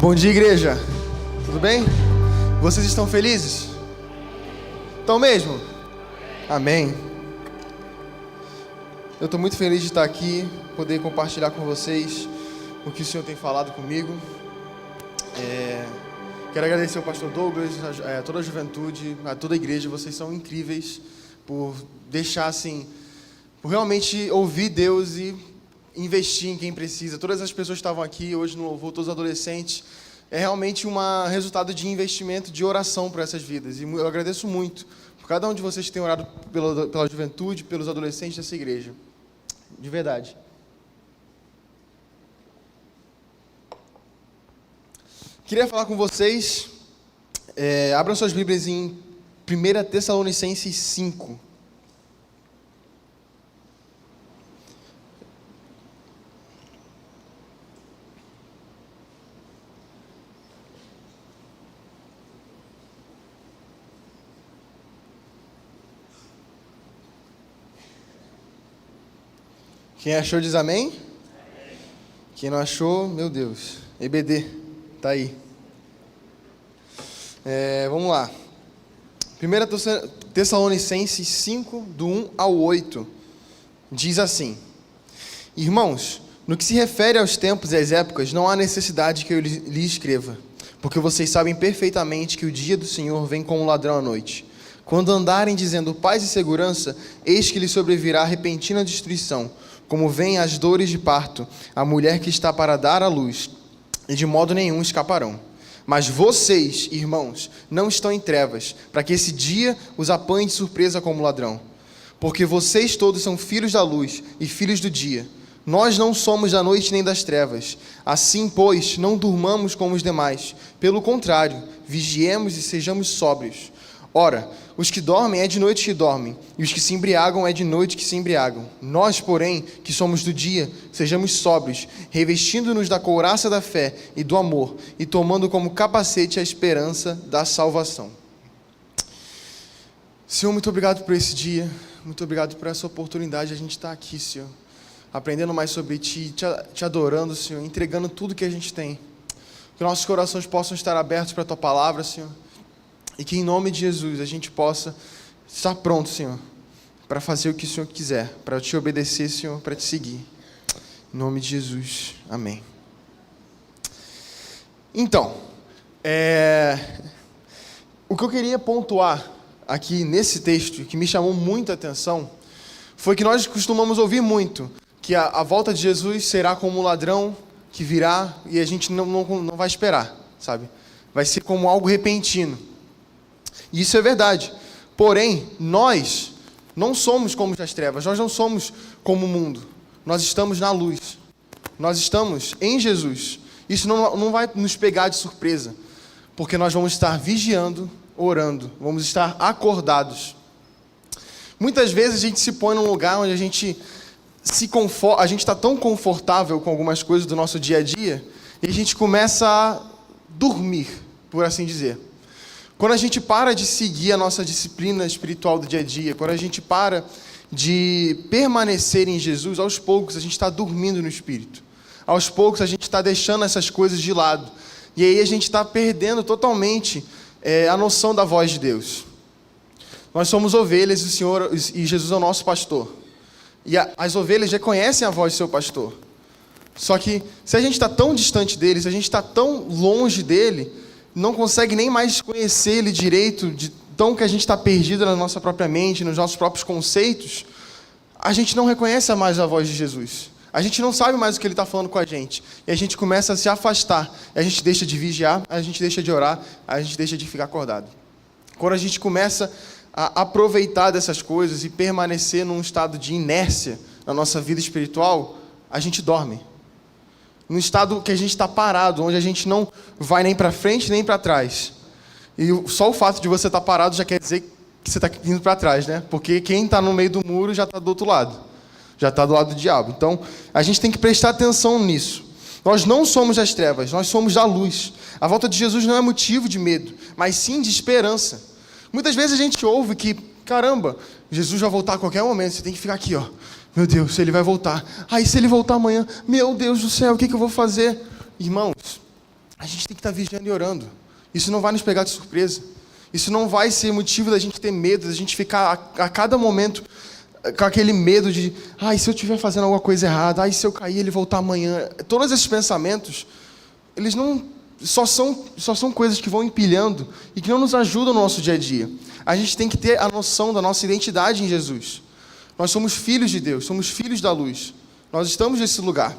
Bom dia, igreja. Tudo bem? Vocês estão felizes? Estão mesmo? Amém. Eu estou muito feliz de estar aqui, poder compartilhar com vocês o que o Senhor tem falado comigo. Quero agradecer ao pastor Douglas, a toda a juventude, a toda a igreja. Vocês são incríveis por deixar assim, por realmente ouvir Deus e investir em quem precisa. Todas as pessoas que estavam aqui hoje no louvor, todos os adolescentes, é realmente um resultado de investimento, de oração para essas vidas. E eu agradeço muito por cada um de vocês que tem orado pela juventude, pelos adolescentes dessa igreja. De verdade. Queria falar com vocês, abram suas Bíblias em 1 Tessalonicenses 5. Quem achou diz amém? Quem não achou, meu Deus, EBD, tá aí. Vamos lá. 1 Tessalonicenses 5, do 1 ao 8, diz assim: Irmãos, no que se refere aos tempos e às épocas, não há necessidade que eu lhe escreva, porque vocês sabem perfeitamente que o dia do Senhor vem como um ladrão à noite. Quando andarem dizendo paz e segurança, eis que lhe sobrevirá repentina destruição, como vêm as dores de parto, a mulher que está para dar à luz, e de modo nenhum escaparão. Mas vocês, irmãos, não estão em trevas, para que esse dia os apanhe de surpresa como ladrão. Porque vocês todos são filhos da luz e filhos do dia. Nós não somos da noite nem das trevas. Assim, pois, não durmamos como os demais. Pelo contrário, vigiemos e sejamos sóbrios. Ora, os que dormem é de noite que dormem, e os que se embriagam é de noite que se embriagam. Nós, porém, que somos do dia, sejamos sóbrios, revestindo-nos da couraça da fé e do amor, e tomando como capacete a esperança da salvação. Senhor, muito obrigado por esse dia, muito obrigado por essa oportunidade de a gente estar aqui, Senhor, aprendendo mais sobre Ti, Te adorando, Senhor, entregando tudo que a gente tem. Que nossos corações possam estar abertos para a Tua palavra, Senhor. E que em nome de Jesus a gente possa estar pronto, Senhor, para fazer o que o Senhor quiser, para Te obedecer, Senhor, para Te seguir. Em nome de Jesus. Amém. Então, o que eu queria pontuar aqui nesse texto, que me chamou muita atenção, foi que nós costumamos ouvir muito, que a volta de Jesus será como um ladrão que virá e a gente não vai esperar, sabe? Vai ser como algo repentino. E isso é verdade. Porém, nós não somos como as trevas, nós não somos como o mundo. Nós estamos na luz. Nós estamos em Jesus. Isso não vai nos pegar de surpresa, porque nós vamos estar vigiando, orando, vamos estar acordados. Muitas vezes a gente se põe num lugar onde a gente está tão confortável com algumas coisas do nosso dia a dia, e a gente começa a dormir, por assim dizer. Quando a gente para de seguir a nossa disciplina espiritual do dia a dia, quando a gente para de permanecer em Jesus, aos poucos a gente está dormindo no Espírito. Aos poucos a gente está deixando essas coisas de lado. E aí a gente está perdendo totalmente a noção da voz de Deus. Nós somos ovelhas e o Senhor e Jesus é o nosso pastor. E as ovelhas reconhecem a voz do seu pastor. Só que se a gente está tão distante dele, se a gente está tão longe dele, não consegue nem mais conhecer Ele direito, de tão que a gente está perdido na nossa própria mente, nos nossos próprios conceitos, a gente não reconhece mais a voz de Jesus. A gente não sabe mais o que Ele está falando com a gente. E a gente começa a se afastar. A gente deixa de vigiar, a gente deixa de orar, a gente deixa de ficar acordado. Quando a gente começa a aproveitar dessas coisas e permanecer num estado de inércia na nossa vida espiritual, a gente dorme. Num estado que a gente está parado, onde a gente não vai nem para frente nem para trás. E só o fato de você estar parado já quer dizer que você está indo para trás, né? Porque quem está no meio do muro já está do outro lado. Já está do lado do diabo. Então, a gente tem que prestar atenção nisso. Nós não somos das trevas, nós somos da luz. A volta de Jesus não é motivo de medo, mas sim de esperança. Muitas vezes a gente ouve que, caramba, Jesus vai voltar a qualquer momento, você tem que ficar aqui, ó. Meu Deus, ele vai voltar. Aí se ele voltar amanhã, meu Deus do céu, o que eu vou fazer? Irmãos, a gente tem que estar vigiando e orando. Isso não vai nos pegar de surpresa. Isso não vai ser motivo da gente ter medo, da gente ficar a cada momento com aquele medo de, se eu estiver fazendo alguma coisa errada, se eu cair, ele voltar amanhã. Todos esses pensamentos, eles não só são coisas que vão empilhando e que não nos ajudam no nosso dia a dia. A gente tem que ter a noção da nossa identidade em Jesus. Nós somos filhos de Deus, somos filhos da luz. Nós estamos nesse lugar.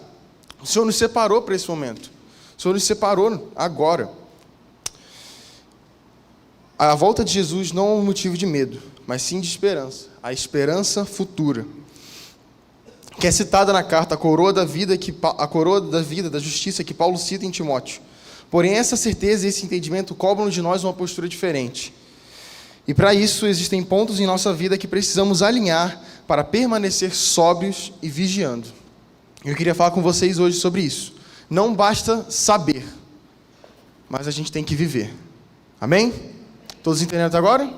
O Senhor nos separou para esse momento. O Senhor nos separou agora. A volta de Jesus não é um motivo de medo, mas sim de esperança. A esperança futura, que é citada na carta, a coroa da vida, da justiça, que Paulo cita em Timóteo. Porém, essa certeza e esse entendimento cobram de nós uma postura diferente. E para isso, existem pontos em nossa vida que precisamos alinhar para permanecer sóbrios e vigiando. Eu queria falar com vocês hoje sobre isso. Não basta saber, mas a gente tem que viver. Amém? Todos entendendo até agora?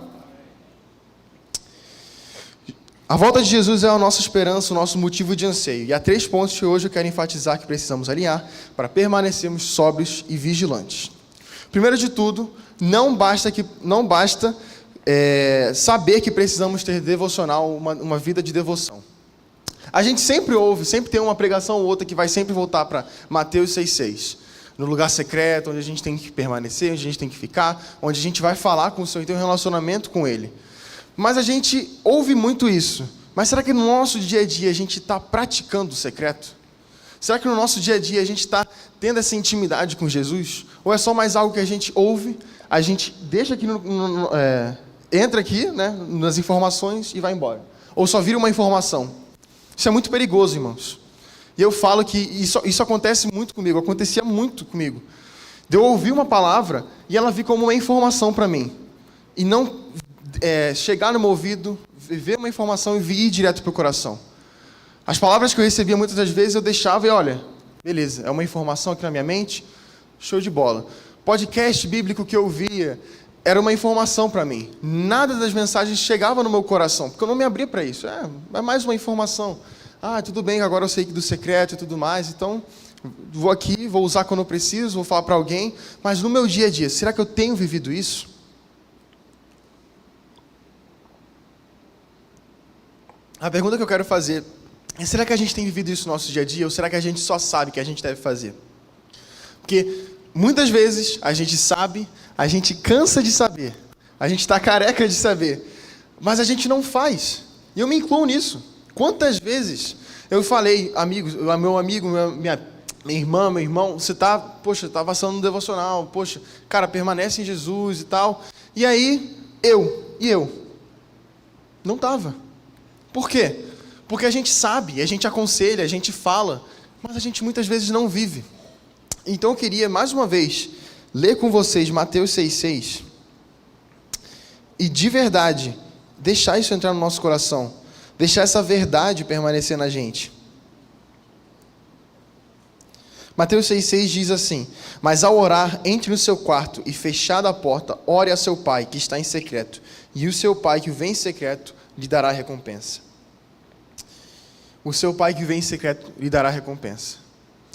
A volta de Jesus é a nossa esperança, o nosso motivo de anseio. E há 3 pontos que hoje eu quero enfatizar que precisamos alinhar para permanecermos sóbrios e vigilantes. Primeiro de tudo, não basta saber que precisamos ter devocional, uma vida de devoção. A gente sempre ouve, sempre tem uma pregação ou outra que vai sempre voltar para Mateus 6,6. No lugar secreto, onde a gente tem que permanecer, onde a gente tem que ficar, onde a gente vai falar com o Senhor e ter um relacionamento com Ele. Mas a gente ouve muito isso. Mas será que no nosso dia a dia a gente está praticando o secreto? Será que no nosso dia a dia a gente está tendo essa intimidade com Jesus? Ou é só mais algo que a gente ouve, a gente deixa aqui, entra aqui, né, nas informações e vai embora? Ou só vira uma informação? Isso é muito perigoso, irmãos. E eu falo que isso acontece muito comigo, acontecia muito comigo. De eu ouvir uma palavra e ela vir como uma informação para mim. E não chegar no meu ouvido, ver uma informação e vir direto para o coração. As palavras que eu recebia muitas das vezes eu deixava e olha, beleza, é uma informação aqui na minha mente, show de bola. Podcast bíblico que eu ouvia era uma informação para mim. Nada das mensagens chegava no meu coração, porque eu não me abria para isso. É mais uma informação. Tudo bem, agora eu sei do secreto e tudo mais, então vou aqui, vou usar quando eu preciso, vou falar para alguém, mas no meu dia a dia, será que eu tenho vivido isso? A pergunta que eu quero fazer é, será que a gente tem vivido isso no nosso dia a dia, ou será que a gente só sabe que a gente deve fazer? Porque muitas vezes a gente sabe, a gente cansa de saber, a gente está careca de saber, mas a gente não faz, e eu me incluo nisso. Quantas vezes eu falei, meu amigo, minha irmã, meu irmão, você está passando no devocional, cara, permanece em Jesus e tal. E aí, eu não estava. Por quê? Porque a gente sabe, a gente aconselha, a gente fala, mas a gente muitas vezes não vive. Então eu queria, mais uma vez, ler com vocês Mateus 6,6 e, de verdade, deixar isso entrar no nosso coração. Deixar essa verdade permanecer na gente. Mateus 6,6 diz assim: mas ao orar, entre no seu quarto e fechada a porta, ore a seu pai que está em secreto, e o seu pai que vem em secreto lhe dará recompensa. O seu pai que vem em secreto lhe dará recompensa.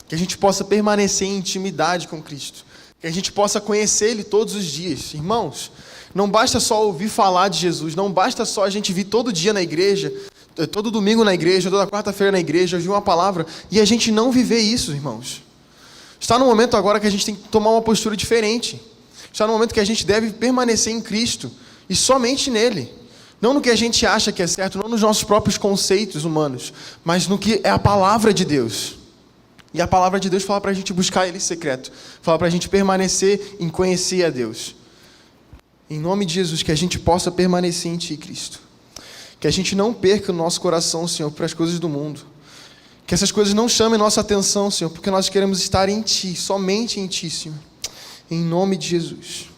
Que a gente possa permanecer em intimidade com Cristo. Que a gente possa conhecer Ele todos os dias. Irmãos, não basta só ouvir falar de Jesus, não basta só a gente vir todo dia na igreja, todo domingo na igreja, toda quarta-feira na igreja, ouvir uma palavra, e a gente não viver isso, irmãos. Está no momento agora que a gente tem que tomar uma postura diferente. Está no momento que a gente deve permanecer em Cristo, e somente nele. Não no que a gente acha que é certo, não nos nossos próprios conceitos humanos, mas no que é a palavra de Deus. E a palavra de Deus fala para a gente buscar Ele em secreto, fala para a gente permanecer em conhecer a Deus. Em nome de Jesus, que a gente possa permanecer em Ti, Cristo. Que a gente não perca o nosso coração, Senhor, para as coisas do mundo. Que essas coisas não chamem nossa atenção, Senhor, porque nós queremos estar em Ti, somente em Ti, Senhor. Em nome de Jesus.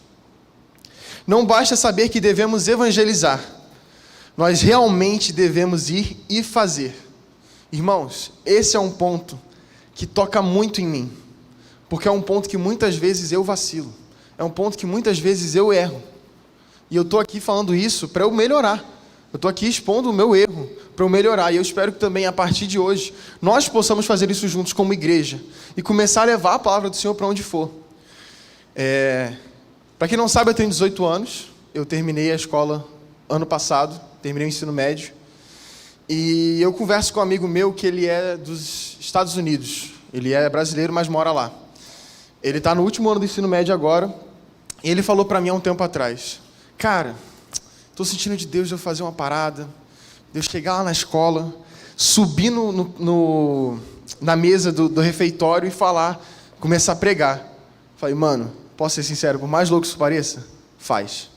Não basta saber que devemos evangelizar. Nós realmente devemos ir e fazer. Irmãos, esse é um ponto que toca muito em mim. Porque é um ponto que muitas vezes eu vacilo. É um ponto que muitas vezes eu erro. E eu estou aqui falando isso para eu melhorar. Eu estou aqui expondo o meu erro para eu melhorar. E eu espero que também, a partir de hoje, nós possamos fazer isso juntos como igreja. E começar a levar a palavra do Senhor para onde for. Para quem não sabe, eu tenho 18 anos. Eu terminei a escola ano passado, terminei o ensino médio. E eu converso com um amigo meu que ele é dos Estados Unidos. Ele é brasileiro, mas mora lá. Ele está no último ano do ensino médio agora. E ele falou para mim há um tempo atrás: cara, estou sentindo de Deus de eu fazer uma parada, de eu chegar lá na escola, subir na mesa do refeitório e falar, começar a pregar. Falei, mano, posso ser sincero, por mais louco que isso pareça, faz.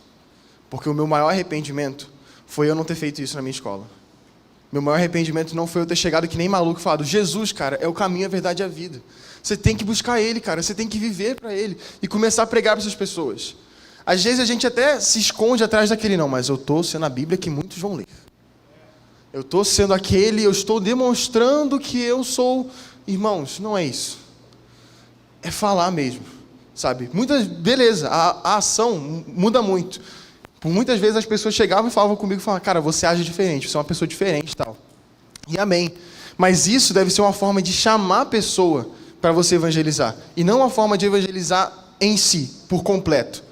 Porque o meu maior arrependimento foi eu não ter feito isso na minha escola. Meu maior arrependimento não foi eu ter chegado que nem maluco e falado, Jesus, cara, é o caminho, a verdade e a vida. Você tem que buscar Ele, cara, você tem que viver para Ele e começar a pregar para essas pessoas. Às vezes a gente até se esconde atrás daquele, não, mas eu estou sendo a Bíblia que muitos vão ler. Eu estou sendo aquele, eu estou demonstrando que eu sou... Irmãos, não é isso. É falar mesmo, sabe? Beleza, a ação muda muito. Por muitas vezes as pessoas chegavam e falavam comigo, falavam, cara, você age diferente, você é uma pessoa diferente e tal. E amém. Mas isso deve ser uma forma de chamar a pessoa para você evangelizar. E não uma forma de evangelizar em si, por completo.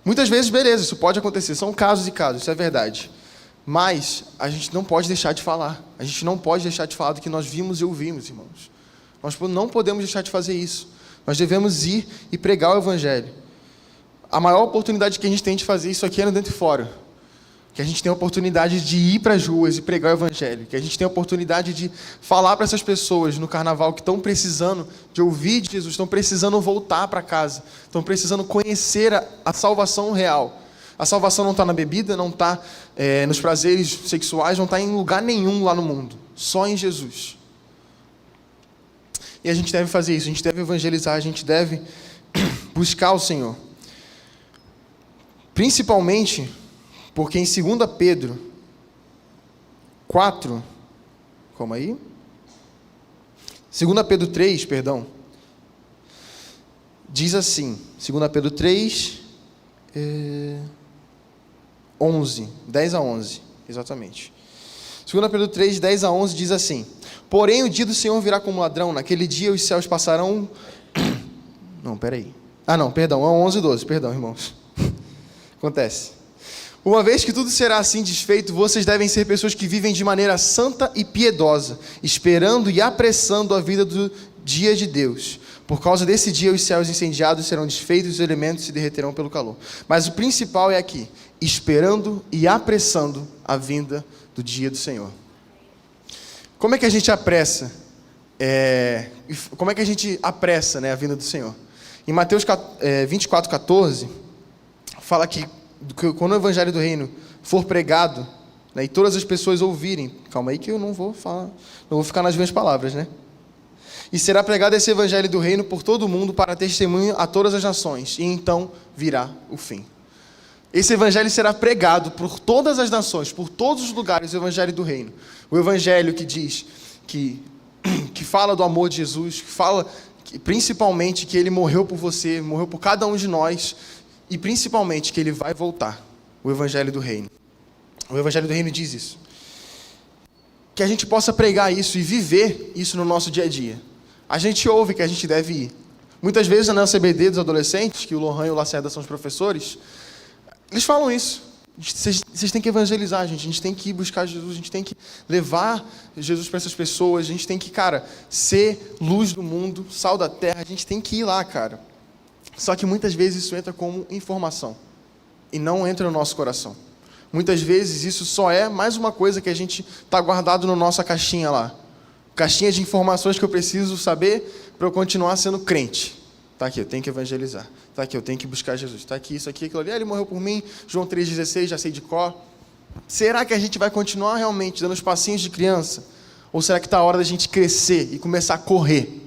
Muitas vezes, beleza, isso pode acontecer. São casos e casos, isso é verdade. Mas a gente não pode deixar de falar. A gente não pode deixar de falar do que nós vimos e ouvimos, irmãos. Nós não podemos deixar de fazer isso. Nós devemos ir e pregar o Evangelho. A maior oportunidade que a gente tem de fazer isso aqui é no dentro e fora. Que a gente tem a oportunidade de ir para as ruas e pregar o Evangelho. Que a gente tem a oportunidade de falar para essas pessoas no carnaval que estão precisando de ouvir de Jesus, estão precisando voltar para casa, estão precisando conhecer a salvação real. A salvação não está na bebida, não está nos prazeres sexuais, não está em lugar nenhum lá no mundo. Só em Jesus. E a gente deve fazer isso, a gente deve evangelizar, a gente deve buscar o Senhor. Principalmente porque em 2 Pedro 4, calma aí, 2 Pedro 3, perdão, diz assim, 2 Pedro 3, 11, 10 a 11, exatamente. 2 Pedro 3, 10 a 11 diz assim, porém o dia do Senhor virá como ladrão, naquele dia os céus passarão... Não, peraí. Perdão, é 11 e 12, perdão, irmãos. Acontece. Uma vez que tudo será assim desfeito, vocês devem ser pessoas que vivem de maneira santa e piedosa, esperando e apressando a vida do dia de Deus. Por causa desse dia, os céus incendiados serão desfeitos e os elementos se derreterão pelo calor. Mas o principal é aqui, esperando e apressando a vinda do dia do Senhor. Como é que a gente apressa? Como é que a gente apressa, a vinda do Senhor? Em Mateus 24, 14, fala que quando o Evangelho do Reino for pregado, e todas as pessoas ouvirem, calma aí que eu não vou falar, não vou ficar nas minhas palavras, E será pregado esse Evangelho do Reino por todo o mundo para testemunho a todas as nações, e então virá o fim. Esse Evangelho será pregado por todas as nações, por todos os lugares, o Evangelho do Reino. O Evangelho que diz, que fala do amor de Jesus, que fala principalmente que Ele morreu por você, morreu por cada um de nós, e principalmente que Ele vai voltar. O Evangelho do Reino. O Evangelho do Reino diz isso. Que a gente possa pregar isso e viver isso no nosso dia a dia. A gente ouve que a gente deve ir. Muitas vezes na nossa EBD dos adolescentes, que o Lohan e o Lacerda são os professores, eles falam isso. Vocês têm que evangelizar, gente. A gente tem que ir buscar Jesus, a gente tem que levar Jesus para essas pessoas, a gente tem que, ser luz do mundo, sal da terra, a gente tem que ir lá, Só que muitas vezes isso entra como informação e não entra no nosso coração. Muitas vezes isso só é mais uma coisa que a gente está guardado na nossa caixinha lá. Caixinha de informações que eu preciso saber para eu continuar sendo crente. Está aqui, eu tenho que evangelizar. Está aqui, eu tenho que buscar Jesus. Está aqui, isso aqui, aquilo ali. Ele morreu por mim. João 3,16, já sei de cor. Será que a gente vai continuar realmente dando os passinhos de criança? Ou será que está a hora da gente crescer e começar a correr?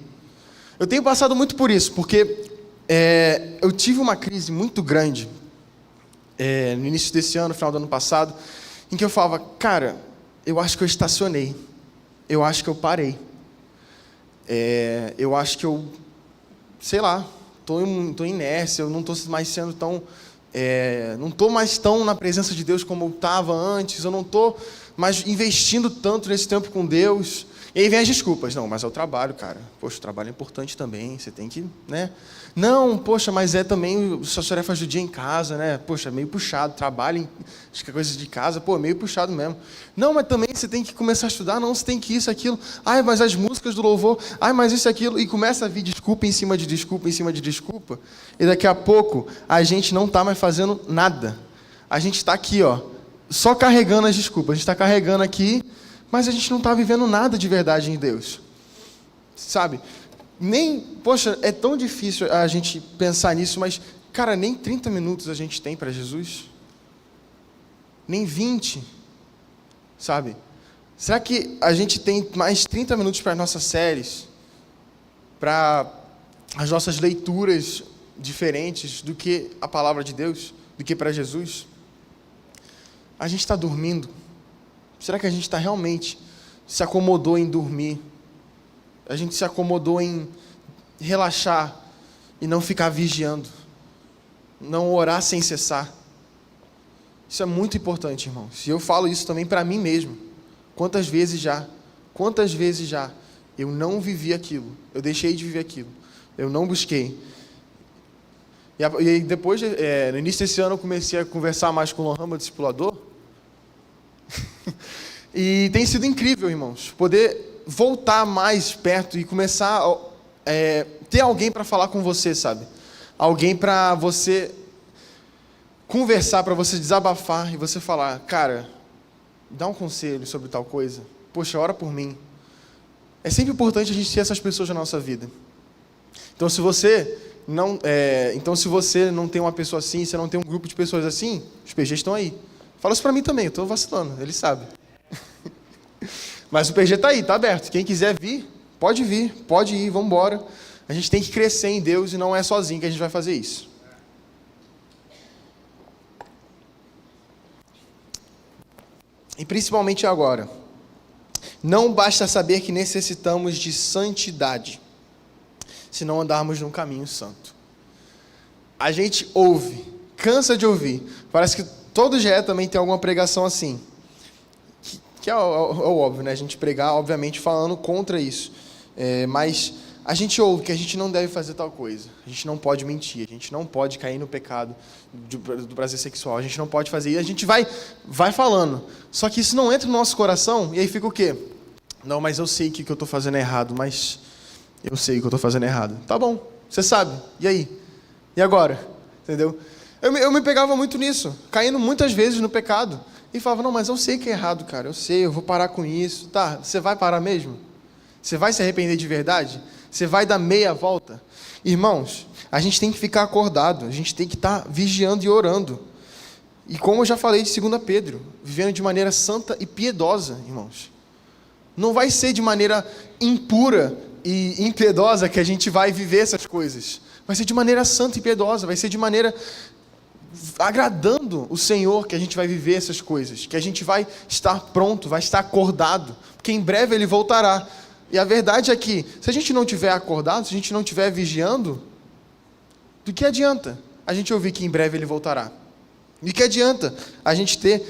Eu tenho passado muito por isso, porque eu tive uma crise muito grande no início desse ano, no final do ano passado, em que eu falava, eu acho que eu estacionei. Eu acho que eu parei. Eu acho que eu... sei lá, estou em inércia, eu não estou mais sendo tão... não estou mais tão na presença de Deus como eu estava antes, eu não estou mais investindo tanto nesse tempo com Deus. E aí vem as desculpas. Não, mas é o trabalho, cara. Poxa, o trabalho é importante também, você tem que, né? Não, poxa, mas é também suas tarefas do dia em casa, né? Poxa, é meio puxado, trabalho, acho que é coisa de casa, pô, meio puxado mesmo. Não, mas também você tem que começar a estudar, não, você tem que isso, aquilo. Ai, mas as músicas do louvor, ai, mas isso, aquilo. E começa a vir desculpa em cima de desculpa, em cima de desculpa. E daqui a pouco, a gente não está mais fazendo nada. A gente está aqui, ó, só carregando as desculpas. A gente está carregando aqui, mas a gente não está vivendo nada de verdade em Deus. Sabe? Poxa, é tão difícil a gente pensar nisso, mas, cara, nem 30 minutos a gente tem para Jesus. Nem 20. Sabe? Será que a gente tem mais 30 minutos para as nossas séries? Para as nossas leituras diferentes do que a palavra de Deus? Do que para Jesus? A gente está dormindo. Será que a gente está realmente se acomodou em dormir? A gente se acomodou em relaxar e não ficar vigiando, não orar sem cessar. Isso é muito importante, irmãos. E eu falo isso também para mim mesmo. Quantas vezes já eu não vivi aquilo, eu deixei de viver aquilo, eu não busquei. E depois, no início desse ano, eu comecei a conversar mais com o Lohan, meu discipulador. E tem sido incrível, irmãos, poder voltar mais perto e começar a ter alguém para falar com você, sabe? Alguém para você conversar, para você desabafar e você falar, cara, dá um conselho sobre tal coisa. Poxa, ora por mim. É sempre importante a gente ter essas pessoas na nossa vida. Então, se você não tem uma pessoa assim, se não tem um grupo de pessoas assim, os PGs estão aí. Fala isso para mim também, eu estou vacilando, ele sabe. Mas o PG está aí, está aberto. Quem quiser vir, pode ir, vamos embora. A gente tem que crescer em Deus e não é sozinho que a gente vai fazer isso. E principalmente agora, não basta saber que necessitamos de santidade, se não andarmos num caminho santo. A gente ouve, cansa de ouvir. Parece que todo GE também tem alguma pregação assim. Que é o óbvio, né? A gente pregar, obviamente, falando contra isso. Mas a gente ouve que a gente não deve fazer tal coisa. A gente não pode mentir, a gente não pode cair no pecado do prazer sexual, a gente não pode fazer. E a gente vai falando. Só que isso não entra no nosso coração, e aí fica o quê? Não, mas eu sei que o que eu estou fazendo é errado, mas eu sei que eu estou fazendo errado. Tá bom, você sabe. E aí? E agora? Entendeu? Eu me pegava muito nisso, caindo muitas vezes no pecado. E falava, não, mas eu sei que é errado, cara, eu sei, eu vou parar com isso. Tá, você vai parar mesmo? Você vai se arrepender de verdade? Você vai dar meia volta? Irmãos, a gente tem que ficar acordado, a gente tem que estar vigiando e orando. E como eu já falei de 2 Pedro, vivendo de maneira santa e piedosa, irmãos. Não vai ser de maneira impura e impiedosa que a gente vai viver essas coisas. Vai ser de maneira santa e piedosa, vai ser de maneira agradando o Senhor que a gente vai viver essas coisas, que a gente vai estar pronto, vai estar acordado, porque em breve Ele voltará. E a verdade é que, se a gente não estiver acordado, se a gente não estiver vigiando, do que adianta a gente ouvir que em breve Ele voltará? De que adianta a gente ter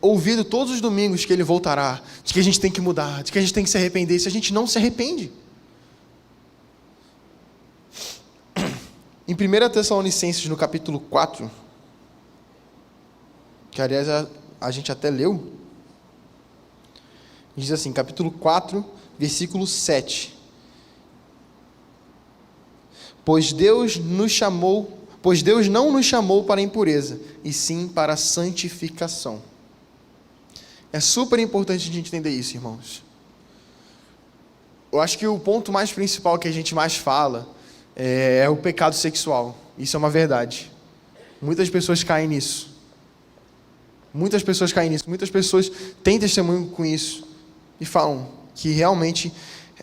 ouvido todos os domingos que Ele voltará, de que a gente tem que mudar, de que a gente tem que se arrepender, se a gente não se arrepende? Em 1 Tessalonicenses, no capítulo 4, que aliás a gente até leu, diz assim, capítulo 4, versículo 7. Pois Deus não nos chamou para a impureza, e sim para a santificação. É super importante a gente entender isso, irmãos. Eu acho que o ponto mais principal que a gente mais fala é o pecado sexual. Isso é uma verdade. Muitas pessoas caem nisso. Muitas pessoas têm testemunho com isso e falam que realmente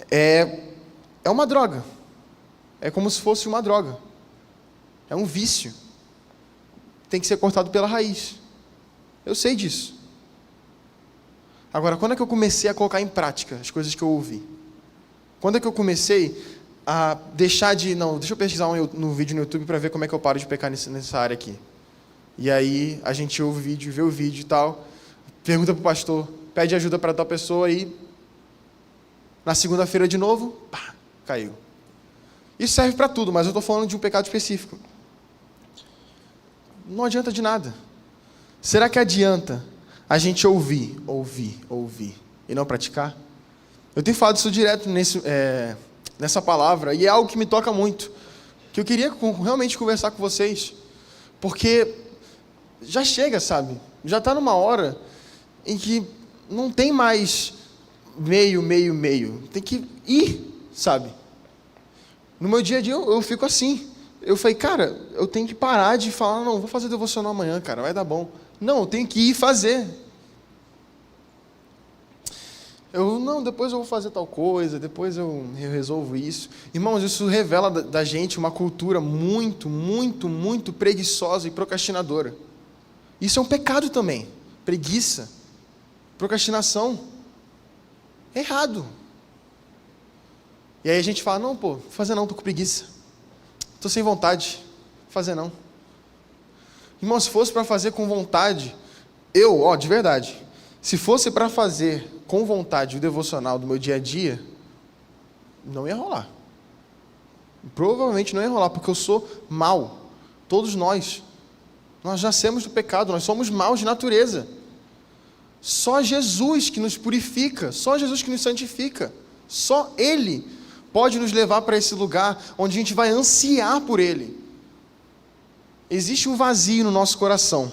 é uma droga. É como se fosse uma droga. É um vício. Tem que ser cortado pela raiz. Eu sei disso. Agora, quando é que eu comecei a colocar em prática as coisas que eu ouvi? Quando é que eu comecei a deixar de... Não, deixa eu pesquisar no vídeo no YouTube para ver como é que eu paro de pecar nessa área aqui. E aí a gente ouve o vídeo, vê o vídeo e tal, pergunta para o pastor, pede ajuda para tal pessoa e Na segunda-feira de novo, pá, caiu. Isso serve para tudo, mas eu estou falando de um pecado específico. Não adianta de nada. Será que adianta a gente ouvir e não praticar? Eu tenho falado isso direto nessa palavra, e é algo que me toca muito, que eu queria realmente conversar com vocês, porque já chega, sabe? Já está numa hora em que não tem mais meio. Tem que ir, sabe? No meu dia a dia eu fico assim. Eu falei, cara, eu tenho que parar de falar, não, vou fazer devocional amanhã, cara, vai dar bom. Não, eu tenho que ir fazer. Depois eu vou fazer tal coisa, depois eu resolvo isso. Irmãos, isso revela da gente uma cultura muito preguiçosa e procrastinadora. Isso é um pecado também. Preguiça, procrastinação. É errado. E aí a gente fala, não, pô, vou fazer não, tô com preguiça. Estou sem vontade, vou fazer não. Irmão, se fosse para fazer com vontade, de verdade, se fosse para fazer com vontade o devocional do meu dia a dia, não ia rolar. Provavelmente não ia rolar, porque eu sou mau. Todos nós nascemos do pecado, nós somos maus de natureza. Só Jesus que nos purifica, só Jesus que nos santifica, só Ele pode nos levar para esse lugar onde a gente vai ansiar por Ele. Existe um vazio no nosso coração,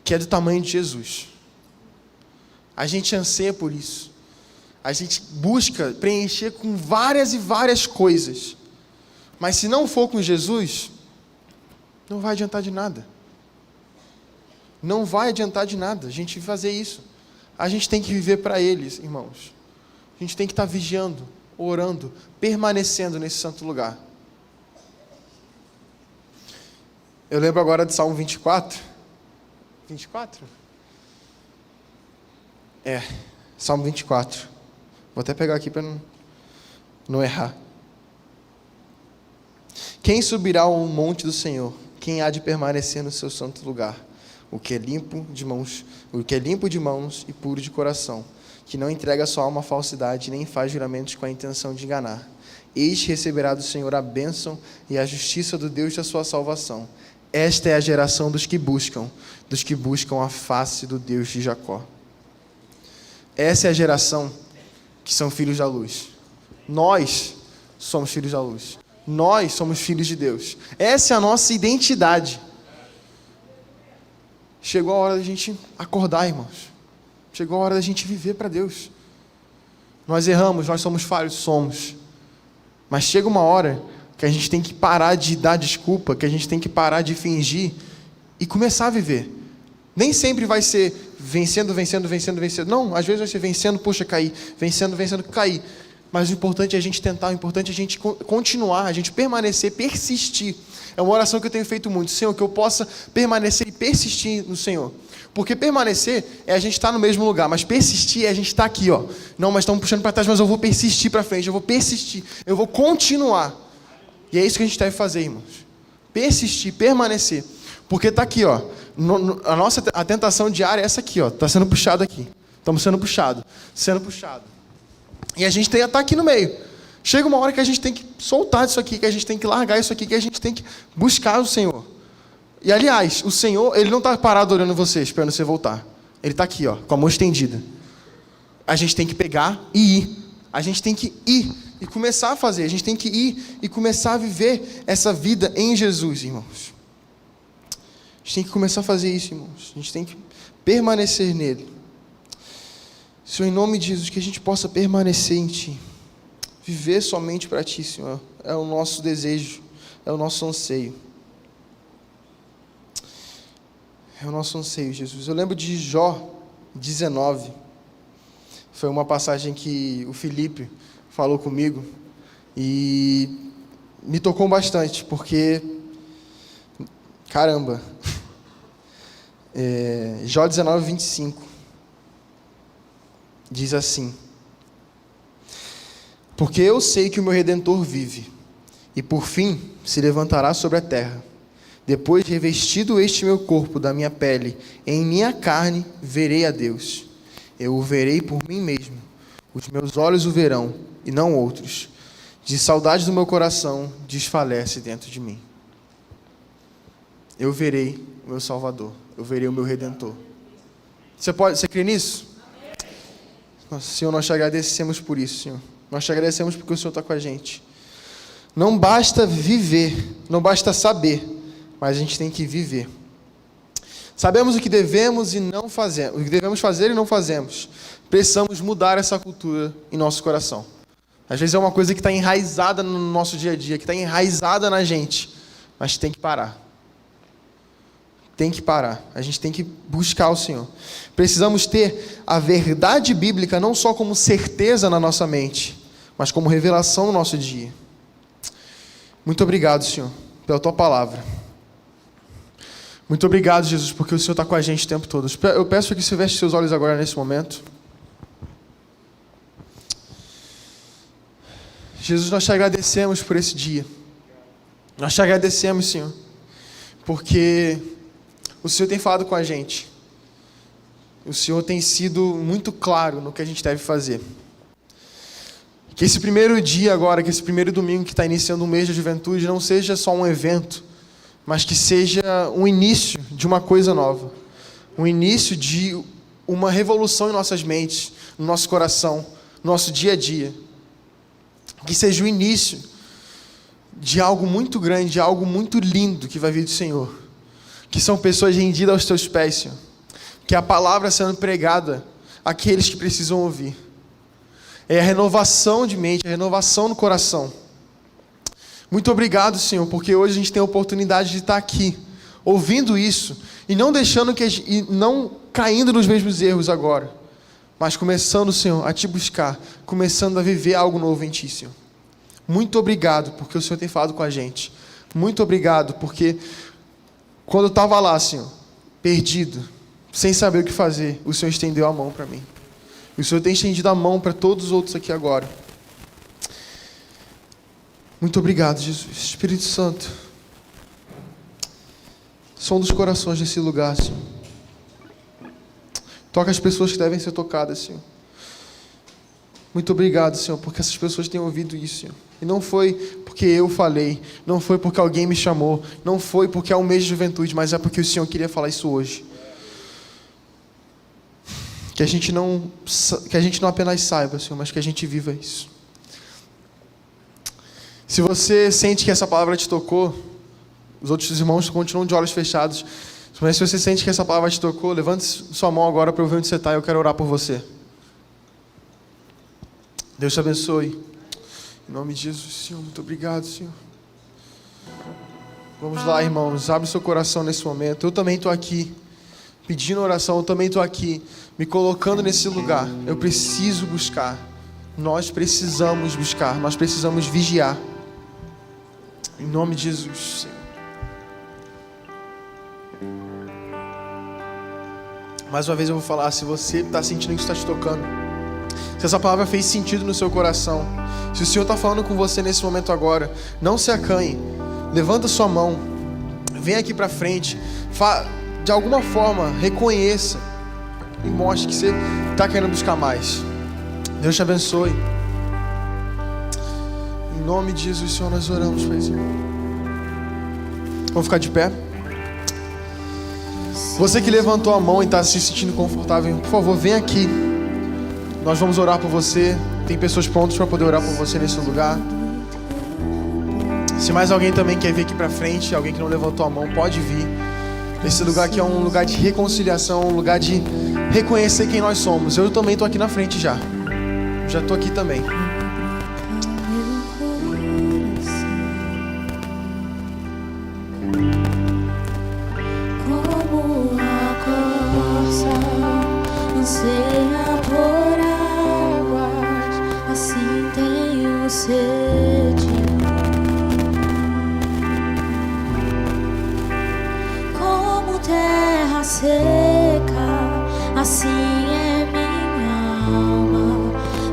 que é do tamanho de Jesus. A gente anseia por isso. A gente busca preencher com várias e várias coisas. Mas se não for com Jesus, não vai adiantar de nada. Não vai adiantar de nada a gente fazer isso. A gente tem que viver para Ele, irmãos. A gente tem que estar vigiando, orando, permanecendo nesse santo lugar. Eu lembro agora de Salmo 24. 24? Salmo 24. Vou até pegar aqui para não errar. Quem subirá ao monte do Senhor? Quem há de permanecer no seu santo lugar? O que é limpo de mãos e puro de coração, que não entrega a sua alma à falsidade, nem faz juramentos com a intenção de enganar. Este receberá do Senhor a bênção e a justiça do Deus da sua salvação. Esta é a geração dos que buscam a face do Deus de Jacó. Essa é a geração que são filhos da luz. Nós somos filhos da luz. Nós somos filhos de Deus. Essa é a nossa identidade. Chegou a hora da gente acordar, irmãos. Chegou a hora da gente viver para Deus. Nós erramos, nós somos falhos, somos. Mas chega uma hora que a gente tem que parar de dar desculpa, que a gente tem que parar de fingir e começar a viver. Nem sempre vai ser vencendo. Não, às vezes vai ser vencendo, cair. Vencendo, cair. Mas o importante é a gente tentar, o importante é a gente continuar, a gente permanecer, persistir. É uma oração que eu tenho feito muito. Senhor, que eu possa permanecer e persistir no Senhor. Porque permanecer é a gente estar no mesmo lugar, mas persistir é a gente estar aqui, ó. Não, mas estamos puxando para trás, mas eu vou persistir para frente, eu vou persistir, eu vou continuar. E é isso que a gente deve fazer, irmãos. Persistir, permanecer. Porque está aqui, ó. A tentação diária é essa aqui, ó. Está sendo puxado aqui. Estamos sendo puxado. E a gente tem que estar aqui no meio. Chega uma hora que a gente tem que soltar isso aqui, que a gente tem que largar isso aqui, que a gente tem que buscar o Senhor. E aliás, o Senhor, Ele não está parado olhando você, esperando você voltar. Ele está aqui, ó, com a mão estendida. A gente tem que pegar e ir. A gente tem que ir e começar a fazer. A gente tem que ir e começar a viver essa vida em Jesus, irmãos. A gente tem que começar a fazer isso, irmãos. A gente tem que permanecer nele. Senhor, em nome de Jesus, que a gente possa permanecer em Ti. Viver somente para Ti, Senhor. É o nosso desejo, é o nosso anseio. É o nosso anseio, Jesus. Eu lembro de Jó 19. Foi uma passagem que o Felipe falou comigo e me tocou bastante, porque, caramba, Jó 19, 25, diz assim: porque eu sei que o meu Redentor vive, e por fim se levantará sobre a terra. Depois de revestido este meu corpo da minha pele, em minha carne verei a Deus. Eu o verei por mim mesmo. Os meus olhos o verão, e não outros. De saudade do meu coração, desfalece dentro de mim. Eu verei o meu Salvador. Eu verei o meu Redentor. Você crê nisso? Nossa, Senhor, nós te agradecemos por isso, Senhor. Nós te agradecemos porque o Senhor está com a gente. Não basta viver, não basta saber, mas a gente tem que viver. Sabemos o que devemos e não fazemos, o que devemos fazer e não fazemos. Precisamos mudar essa cultura em nosso coração. Às vezes é uma coisa que está enraizada no nosso dia a dia, que está enraizada na gente, mas tem que parar. Tem que parar. A gente tem que buscar o Senhor. Precisamos ter a verdade bíblica não só como certeza na nossa mente, mas como revelação no nosso dia. Muito obrigado, Senhor, pela Tua palavra. Muito obrigado, Jesus, porque o Senhor está com a gente o tempo todo. Eu peço que você feche seus olhos agora nesse momento. Jesus, nós te agradecemos por esse dia. Nós te agradecemos, Senhor, porque o Senhor tem falado com a gente. O Senhor tem sido muito claro no que a gente deve fazer. Que esse primeiro dia agora, que esse primeiro domingo que está iniciando um mês de juventude, não seja só um evento, mas que seja um início de uma coisa nova. Um início de uma revolução em nossas mentes, no nosso coração, no nosso dia a dia. Que seja o início de algo muito grande, de algo muito lindo que vai vir do Senhor. Que são pessoas rendidas aos Teus pés, Senhor. Que a palavra sendo pregada àqueles que precisam ouvir. É a renovação de mente, a renovação no coração. Muito obrigado, Senhor, porque hoje a gente tem a oportunidade de estar aqui, ouvindo isso, e não deixando e não caindo nos mesmos erros agora, mas começando, Senhor, a Te buscar, começando a viver algo novo em Ti, Senhor. Muito obrigado, porque o Senhor tem falado com a gente. Muito obrigado, porque quando eu estava lá, Senhor, perdido, sem saber o que fazer, o Senhor estendeu a mão para mim. O Senhor tem estendido a mão para todos os outros aqui agora. Muito obrigado, Jesus. Espírito Santo, som dos corações desse lugar, Senhor. Toca as pessoas que devem ser tocadas, Senhor. Muito obrigado, Senhor, porque essas pessoas têm ouvido isso, Senhor. E não foi porque eu falei, não foi porque alguém me chamou, não foi porque é um mês de juventude, mas é porque o Senhor queria falar isso hoje. Que a gente não apenas saiba, Senhor, mas que a gente viva isso. Se você sente que essa palavra te tocou, os outros irmãos continuam de olhos fechados, mas se você sente que essa palavra te tocou, levante sua mão agora para eu ver onde você está e eu quero orar por você. Deus te abençoe. Em nome de Jesus, Senhor, muito obrigado, Senhor. Vamos lá, irmãos, abre seu coração nesse momento. Eu também estou aqui pedindo oração, eu também estou aqui me colocando nesse lugar. Eu preciso buscar. Nós precisamos buscar, nós precisamos vigiar. Em nome de Jesus, Senhor. Mais uma vez eu vou falar, se você está sentindo que está te tocando, se essa palavra fez sentido no seu coração, se o Senhor está falando com você nesse momento agora, não se acanhe, levanta sua mão, vem aqui para frente, de alguma forma reconheça e mostre que você está querendo buscar mais. Deus te abençoe. Em nome de Jesus, Senhor, nós oramos, Paizinho. Vamos ficar de pé? Você que levantou a mão e está se sentindo confortável, por favor, vem aqui. Nós vamos orar por você. Tem pessoas prontas para poder orar por você nesse lugar. Se mais alguém também quer vir aqui para frente, alguém que não levantou a mão, pode vir. Esse lugar aqui é um lugar de reconciliação, um lugar de reconhecer quem nós somos. Eu também estou aqui na frente já. Já estou aqui também. Como a corça anseia por águas, assim tenho sede. Como terra seca, assim é minha alma.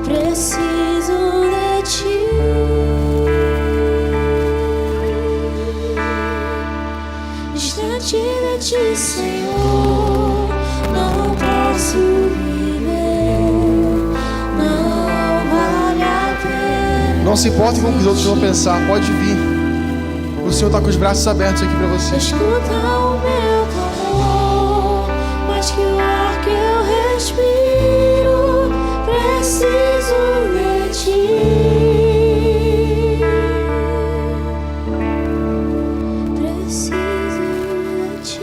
Preciso de Ti. Distante de Ti, Senhor, não posso viver. Não. Não se importa com o que os outros vão pensar, pode vir. O Senhor está com os braços abertos aqui para você. Escuta o meu clamor, mais que o ar que eu respiro, preciso de ti. Preciso de ti.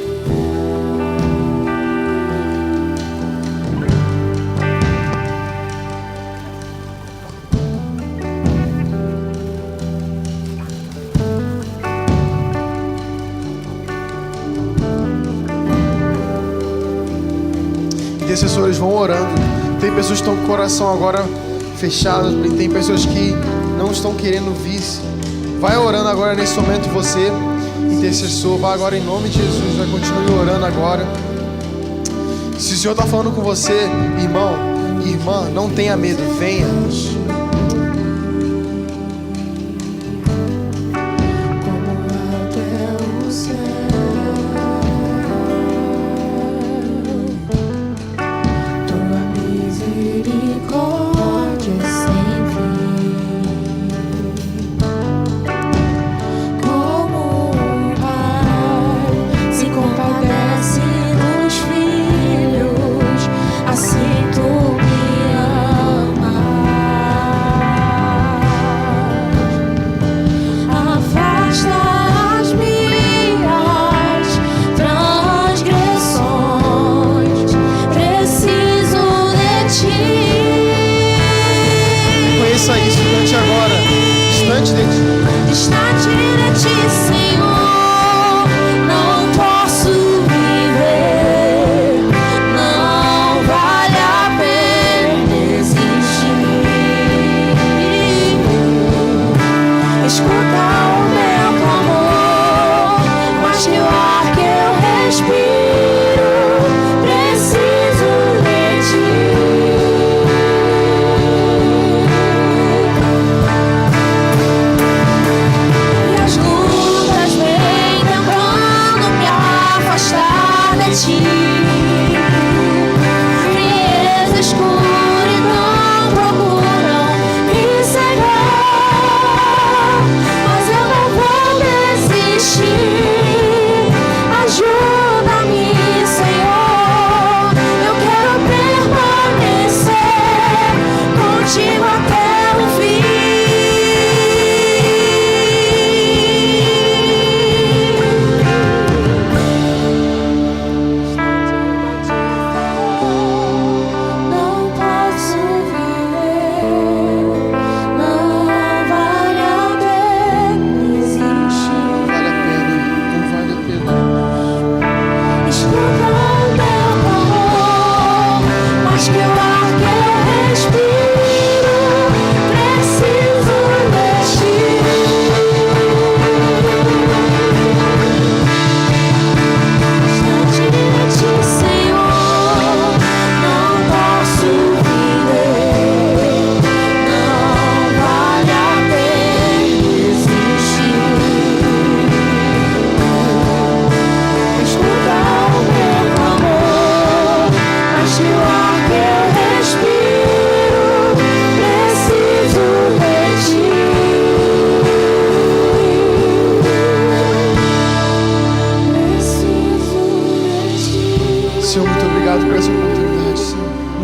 Intercessores vão orando. Tem pessoas que estão com o coração agora fechado, tem pessoas que não estão querendo vir. Vai orando agora nesse momento, você, intercessor, vai agora em nome de Jesus, vai continuar orando agora. Se o Senhor está falando com você, irmão, irmã, não tenha medo, venha.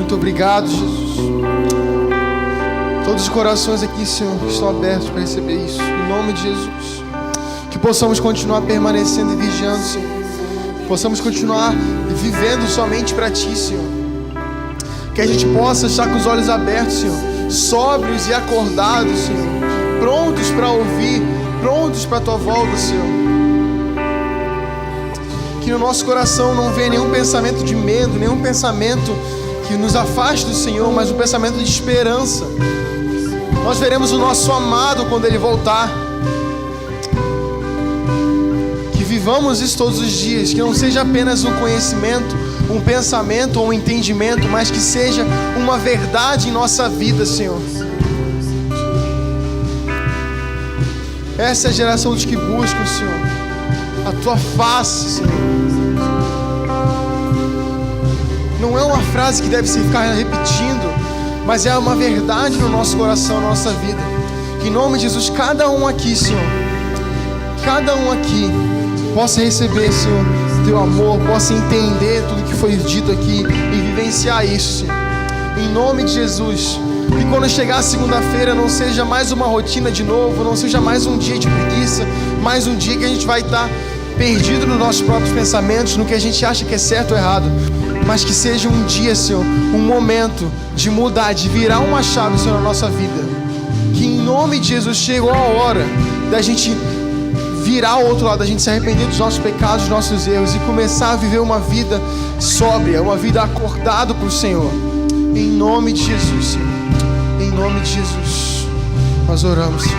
Obrigado, Jesus. Todos os corações aqui, Senhor, que estão abertos para receber isso. Em nome de Jesus. Que possamos continuar permanecendo e vigiando, Senhor. Que possamos continuar vivendo somente para Ti, Senhor. Que a gente possa estar com os olhos abertos, Senhor. Sóbrios e acordados, Senhor. Prontos para ouvir, prontos para a Tua volta, Senhor. Que no nosso coração não venha nenhum pensamento de medo, nenhum pensamento que nos afaste do Senhor, mas um pensamento de esperança. Nós veremos o nosso amado quando Ele voltar. Que vivamos isso todos os dias, que não seja apenas um conhecimento, um pensamento ou um entendimento, mas que seja uma verdade em nossa vida, Senhor. Essa é a geração dos que buscam, Senhor, a Tua face, Senhor. Não é uma frase que deve se ficar repetindo, mas é uma verdade no nosso coração, na nossa vida. Que em nome de Jesus, cada um aqui, Senhor, cada um aqui possa receber, Senhor, teu amor, possa entender tudo que foi dito aqui e vivenciar isso, Senhor. Em nome de Jesus. Que quando chegar a segunda-feira não seja mais uma rotina de novo, não seja mais um dia de preguiça, mais um dia que a gente vai estar perdido nos nossos próprios pensamentos, no que a gente acha que é certo ou errado, mas que seja um dia, Senhor, um momento de mudar, de virar uma chave, Senhor, na nossa vida. Que em nome de Jesus chegou a hora da gente virar ao outro lado, da gente se arrepender dos nossos pecados, dos nossos erros e começar a viver uma vida sóbria, uma vida acordada para o Senhor. Em nome de Jesus, Senhor. Em nome de Jesus, nós oramos, Senhor.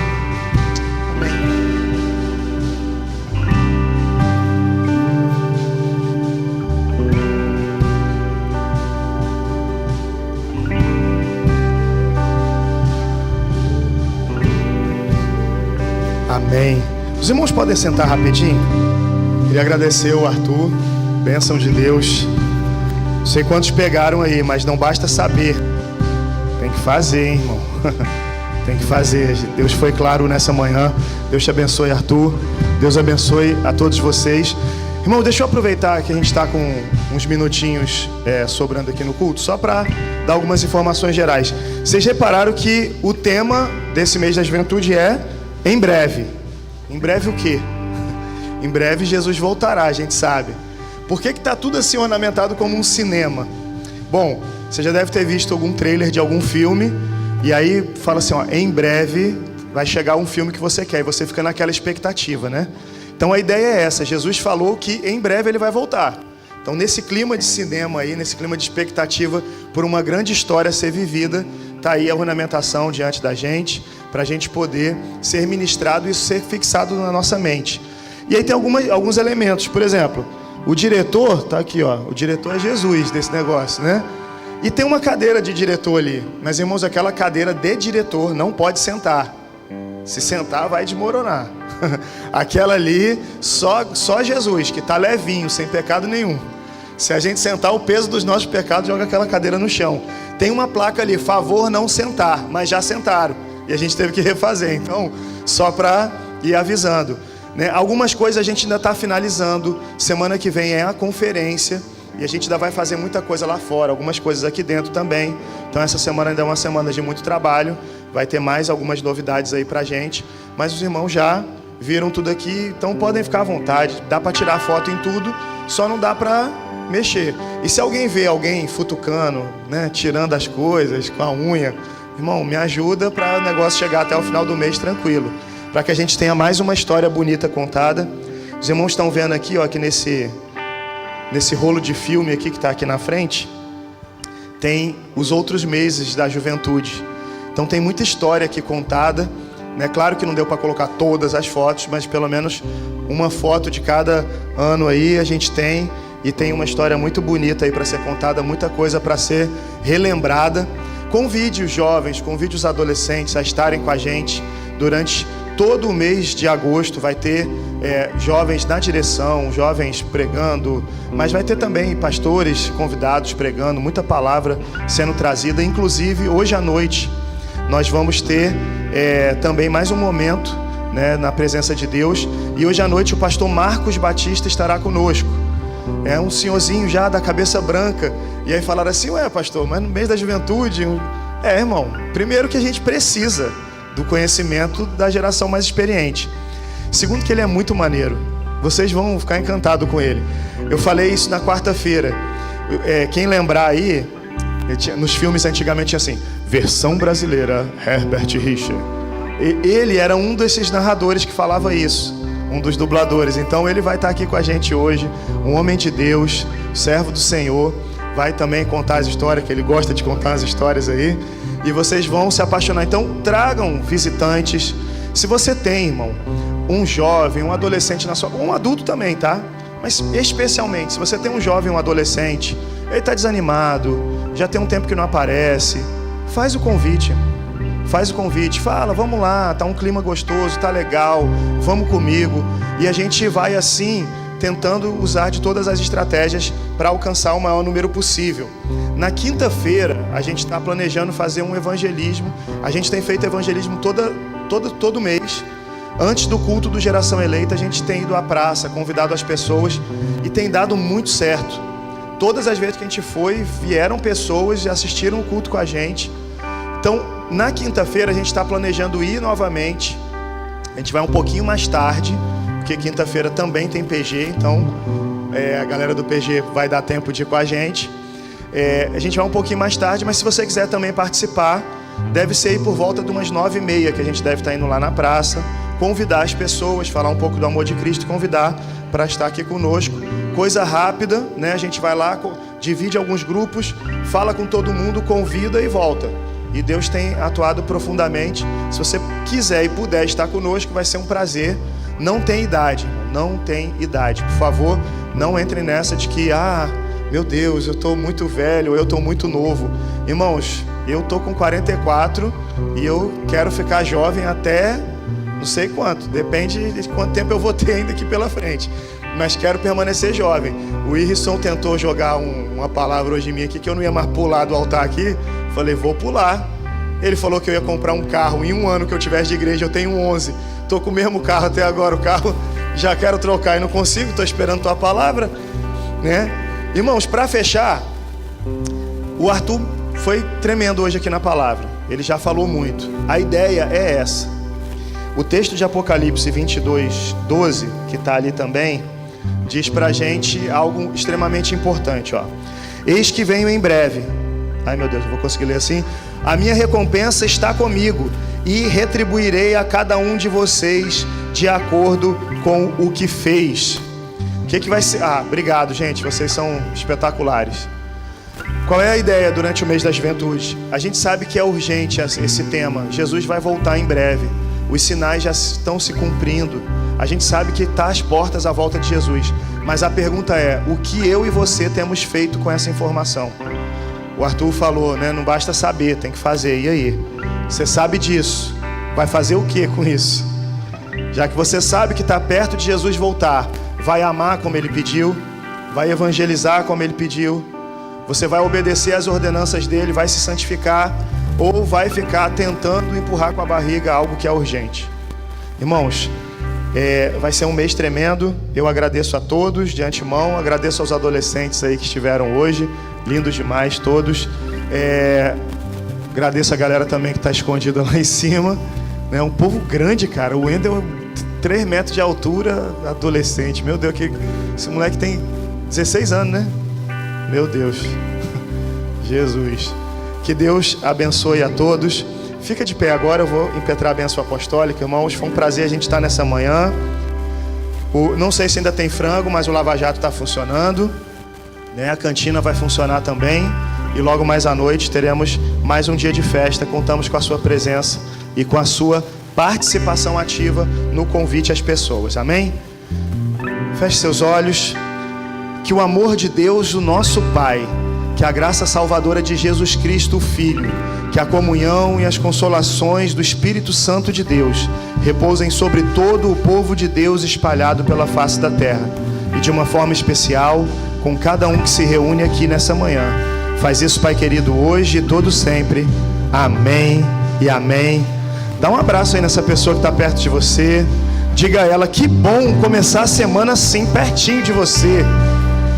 Amém. Amém. Os irmãos podem sentar rapidinho? Queria agradecer o Arthur, bênção de Deus. Não sei quantos pegaram aí, mas não basta saber. Tem que fazer, hein, irmão? Tem que fazer. Deus foi claro nessa manhã. Deus te abençoe, Arthur. Deus abençoe a todos vocês. Irmão, deixa eu aproveitar que a gente está com uns minutinhos sobrando aqui no culto, só para dar algumas informações gerais. Vocês repararam que o tema desse mês da juventude é em breve. Em breve o quê? Em breve Jesus voltará, a gente sabe. Por que está tudo assim ornamentado como um cinema? Bom, você já deve ter visto algum trailer de algum filme, e aí fala assim, ó, em breve vai chegar um filme que você quer, e você fica naquela expectativa, né? Então a ideia é essa, Jesus falou que em breve ele vai voltar. Então nesse clima de cinema aí, nesse clima de expectativa por uma grande história a ser vivida, está aí a ornamentação diante da gente, para a gente poder ser ministrado e ser fixado na nossa mente. E aí tem alguns elementos, por exemplo, o diretor, tá aqui, ó, o diretor é Jesus desse negócio, né? E tem uma cadeira de diretor ali, mas irmãos, aquela cadeira de diretor não pode sentar. Se sentar vai desmoronar. Aquela ali, só Jesus, que está levinho, sem pecado nenhum. Se a gente sentar, o peso dos nossos pecados joga aquela cadeira no chão. Tem uma placa ali, favor não sentar, mas já sentaram. E a gente teve que refazer, então, só para ir avisando, né? Algumas coisas a gente ainda está finalizando. Semana que vem é a conferência e a gente ainda vai fazer muita coisa lá fora, algumas coisas aqui dentro também. Então essa semana ainda é uma semana de muito trabalho. Vai ter mais algumas novidades aí pra gente. Mas os irmãos já viram tudo aqui, então podem ficar à vontade. Dá para tirar foto em tudo, só não dá para mexer. E se alguém vê alguém futucando, né, tirando as coisas com a unha, irmão, me ajuda para o negócio chegar até o final do mês tranquilo, para que a gente tenha mais uma história bonita contada. Os irmãos estão vendo aqui, ó, que nesse rolo de filme aqui que está aqui na frente, tem os outros meses da juventude. Então tem muita história aqui contada, né? Claro que não deu para colocar todas as fotos, mas pelo menos uma foto de cada ano aí a gente tem, e tem uma história muito bonita aí para ser contada, muita coisa para ser relembrada. Convide os jovens, convide os adolescentes a estarem com a gente durante todo o mês de agosto. Vai ter jovens na direção, jovens pregando, mas vai ter também pastores convidados pregando, muita palavra sendo trazida. Inclusive, hoje à noite, nós vamos ter também mais um momento, né, na presença de Deus. E hoje à noite o pastor Marcos Batista estará conosco. É um senhorzinho já da cabeça branca. E aí falaram assim, ué pastor, mas no mês da juventude... irmão, primeiro que a gente precisa do conhecimento da geração mais experiente. Segundo que ele é muito maneiro. Vocês vão ficar encantados com ele. Eu falei isso na quarta-feira. Quem lembrar aí, nos filmes antigamente tinha assim, versão brasileira, Herbert Richard. Ele era um desses narradores que falava isso, um dos dubladores. Então ele vai estar aqui com a gente hoje, um homem de Deus, servo do Senhor. Vai também contar as histórias, que ele gosta de contar as histórias aí, e vocês vão se apaixonar. Então tragam visitantes. Se você tem, irmão, um jovem, um adolescente na sua... um adulto também, tá? Mas especialmente, se você tem um jovem, um adolescente, ele está desanimado, já tem um tempo que não aparece, faz o convite. Faz o convite, fala, vamos lá, tá um clima gostoso, tá legal, vamos comigo. E a gente vai assim, tentando usar de todas as estratégias para alcançar o maior número possível. Na quinta-feira, a gente está planejando fazer um evangelismo. A gente tem feito evangelismo todo mês, antes do culto do Geração Eleita, a gente tem ido à praça, convidado as pessoas e tem dado muito certo. Todas as vezes que a gente foi, vieram pessoas e assistiram o culto com a gente. Então, na quinta-feira a gente está planejando ir novamente. A gente vai um pouquinho mais tarde, porque quinta-feira também tem PG, então a galera do PG vai dar tempo de ir com a gente. A gente vai um pouquinho mais tarde, mas se você quiser também participar, deve ser aí por volta de umas 9h30 que a gente deve estar indo lá na praça, convidar as pessoas, falar um pouco do amor de Cristo, convidar para estar aqui conosco. Coisa rápida, né? A gente vai lá, divide alguns grupos, fala com todo mundo, convida e volta. E Deus tem atuado profundamente. Se você quiser e puder estar conosco, vai ser um prazer. Não tem idade, não tem idade. Por favor, não entre nessa de que, meu Deus, eu estou muito velho, eu estou muito novo. Irmãos, eu estou com 44 e eu quero ficar jovem até não sei quanto. Depende de quanto tempo eu vou ter ainda aqui pela frente. Mas quero permanecer jovem. O Irison tentou jogar uma palavra hoje em mim aqui que eu não ia mais pular do altar aqui. Falei, vou pular. Ele falou que eu ia comprar um carro em um ano que eu tivesse de igreja. Eu tenho 11. Estou com o mesmo carro até agora. O carro já quero trocar e não consigo. Estou esperando tua palavra, né? Irmãos, para fechar, o Arthur foi tremendo hoje aqui na palavra. Ele já falou muito. A ideia é essa. O texto de Apocalipse 22:12, que está ali também, diz pra gente algo extremamente importante, ó. Eis que venho em breve. Ai meu Deus, eu vou conseguir ler assim. A minha recompensa está comigo e retribuirei a cada um de vocês de acordo com o que fez. O que vai ser? Obrigado, gente, vocês são espetaculares. Qual é a ideia durante o mês da juventude? A gente sabe que é urgente esse tema. Jesus vai voltar em breve. Os sinais já estão se cumprindo. A gente sabe que está às portas a volta de Jesus. Mas a pergunta é, o que eu e você temos feito com essa informação? O Arthur falou, né? Não basta saber, tem que fazer. E aí? Você sabe disso. Vai fazer o que com isso? Já que você sabe que está perto de Jesus voltar, vai amar como Ele pediu? Vai evangelizar como Ele pediu? Você vai obedecer às ordenanças dEle? Vai se santificar? Ou vai ficar tentando empurrar com a barriga algo que é urgente? Irmãos, vai ser um mês tremendo. Eu agradeço a todos de antemão. Agradeço aos adolescentes aí que estiveram hoje. Lindos demais todos. Agradeço a galera também que está escondida lá em cima. É um povo grande, cara. O Wendel, 3 metros de altura, adolescente. Meu Deus, esse moleque tem 16 anos, né? Meu Deus. Jesus. Que Deus abençoe a todos. Fica de pé agora, eu vou impetrar a bênção apostólica. Irmãos, foi um prazer a gente estar nessa manhã. Não sei se ainda tem frango, mas o Lava Jato está funcionando, né? A cantina vai funcionar também. E logo mais à noite teremos mais um dia de festa. Contamos com a sua presença e com a sua participação ativa no convite às pessoas. Amém? Feche seus olhos. Que o amor de Deus, o nosso Pai, que a graça salvadora de Jesus Cristo, o Filho, que a comunhão e as consolações do Espírito Santo de Deus repousem sobre todo o povo de Deus espalhado pela face da terra, e de uma forma especial com cada um que se reúne aqui nessa manhã. Faz isso, Pai querido, hoje e todo sempre. Amém e amém. Dá um abraço aí nessa pessoa que está perto de você. Diga a ela, que bom começar a semana assim, pertinho de você.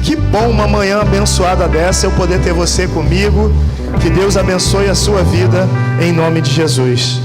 Que bom uma manhã abençoada dessa, eu poder ter você comigo. Que Deus abençoe a sua vida, em nome de Jesus.